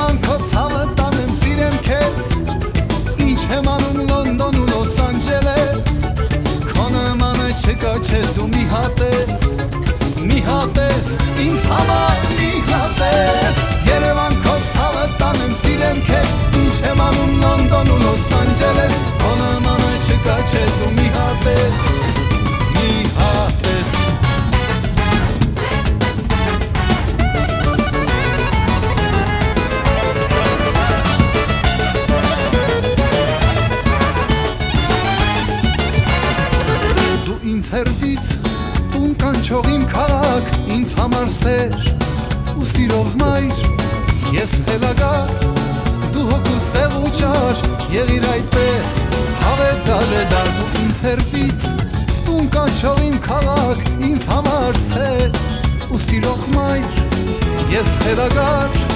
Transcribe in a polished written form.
Երևան քո ցավը տանեմ սիրեմ քեզ Ինչ եմ անում Լոնդոն ու Լոս Անջելես Քո նմանը չկա չէ դու մի հատ ես ինձ համար մի հատ ես Երևան քո ցավը տանեմ սիրեմ քեզ Ինչ եմ անում Լոնդոն ու Լոս Անջելես Քո նմանը չկա չէ դու մի հատ ես Ինձ հերվից տուն կանչող իմ քաղաք ինձ համար սեր ու սիրով մայր ես հելագար դու հոգուս տեղ ու ճար եղիր այդպես հավետար է դա դու ինձ հերվից տուն կանչող իմ քաղաք ինձ համար սեր ու սիրով մայր ես հելագար